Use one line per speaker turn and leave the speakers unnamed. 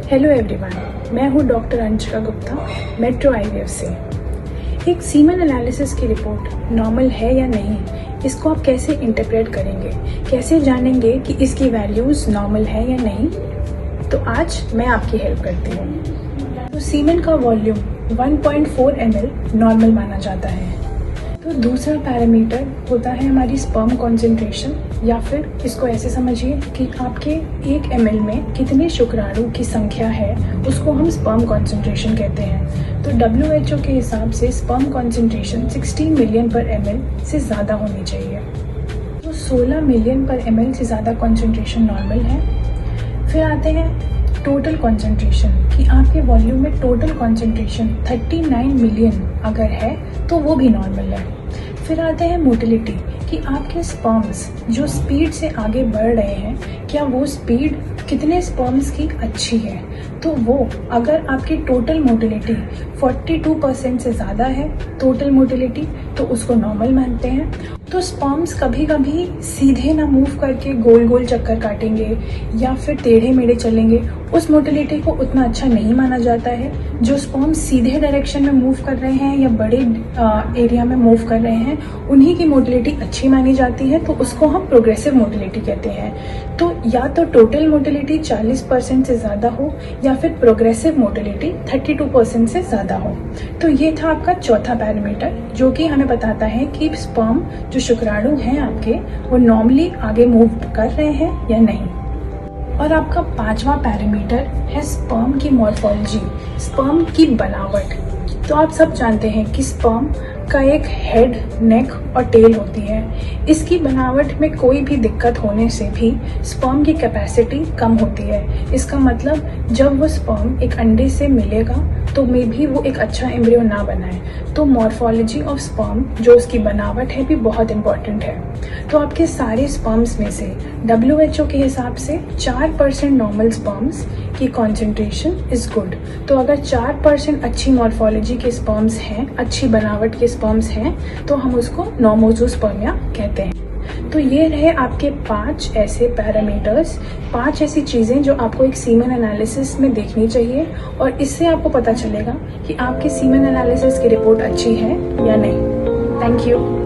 Hello everyone, मैं हूँ doctor Anshika Gupta, metro IVF से। एक सीमेन एनालिसिस की रिपोर्ट नॉर्मल है या नहीं, इसको आप कैसे इंटरप्रेट करेंगे, कैसे जानेंगे कि इसकी वैल्यूज़ नॉर्मल है या नहीं। तो आज मैं आपकी हेल्प करती हूँ। तो सीमेन का वॉल्यूम 1.4 ml नॉर्मल माना जाता है। तो दूसरा पैरामीटर होता है हमारी स्पर्म कॉन्सेंट्रेशन, या फिर इसको ऐसे समझिए कि आपके 1 ml में कितने शुक्राणु की संख्या है, उसको हम स्पर्म कॉन्सेंट्रेशन कहते हैं। तो WHO के हिसाब से स्पर्म कॉन्सेंट्रेशन 16 मिलियन पर ml से ज़्यादा होनी चाहिए। तो 16 मिलियन पर ml से ज़्यादा कॉन्सेंट्रेशन नॉर्मल है। फिर आते हैं टोटल कॉन्सेंट्रेशन, कि आपके वॉल्यूम में टोटल कॉन्सेंट्रेशन 39 मिलियन अगर है तो वो भी नॉर्मल है। फिर आते हैं मोटिलिटी, कि आपके स्पर्म्स जो स्पीड से आगे बढ़ रहे हैं, क्या वो स्पीड कितने स्पर्म्स की अच्छी है। तो वो अगर आपकी टोटल मोटिलिटी 42% से ज़्यादा है टोटल मोटिलिटी, तो उसको नॉर्मल मानते हैं। तो स्पर्म्स कभी कभी सीधे ना मूव करके गोल गोल चक्कर काटेंगे या फिर टेढ़े मेढ़े चलेंगे, उस मोटिलिटी को उतना अच्छा नहीं माना जाता है। जो स्पर्म्स सीधे डायरेक्शन में मूव कर रहे हैं या बड़े एरिया में मूव कर रहे हैं, उन्हीं की मोटिलिटी अच्छी मानी जाती है, तो उसको हम प्रोग्रेसिव मोटिलिटी कहते हैं। तो या तो टोटल मोटिलिटी 40% से ज़्यादा हो या फिर प्रोग्रेसिव मोटिलिटी 32% से ज़्यादा हो। तो ये था आपका चौथा पैरामीटर, जो कि हमें बताता है कि स्पर्म जो शुक्राणु हैं आपके, वो नॉर्मली आगे मूव कर रहे हैं या नहीं। और आपका पांचवा पैरामीटर है स्पर्म की मॉर्फोलॉजी, स्पर्म की बनावट। तो आप सब जानते हैं कि स्पर्म का एक हेड, नेक और टेल होती है। इसकी बनावट में कोई भी दिक्कत होने से भी स्पर्म की कैपेसिटी कम होती है। इसका मतलब जब वो स्पर्म एक अंडे से मिलेगा तो मे भी वो एक अच्छा एम्ब्रियो ना बनाए। तो मॉर्फोलॉजी ऑफ स्पर्म, जो उसकी बनावट है, भी बहुत इंपॉर्टेंट है। तो आपके सारे स्पर्म्स में से WHO के हिसाब से 4% नॉर्मल स्पर्म्स की कॉन्सेंट्रेशन इज गुड। तो अगर 4% अच्छी मॉर्फोलॉजी के स्पर्म्स हैं, अच्छी बनावट के स्पर्म्स हैं, तो हम उसको नॉर्मोजोस्पर्मिया कहते हैं। तो ये रहे आपके 5 ऐसे पैरामीटर्स, 5 ऐसी चीज़ें जो आपको एक सीमेन एनालिसिस में देखनी चाहिए, और इससे आपको पता चलेगा कि आपकी सीमेन एनालिसिस की रिपोर्ट अच्छी है या नहीं। Thank you.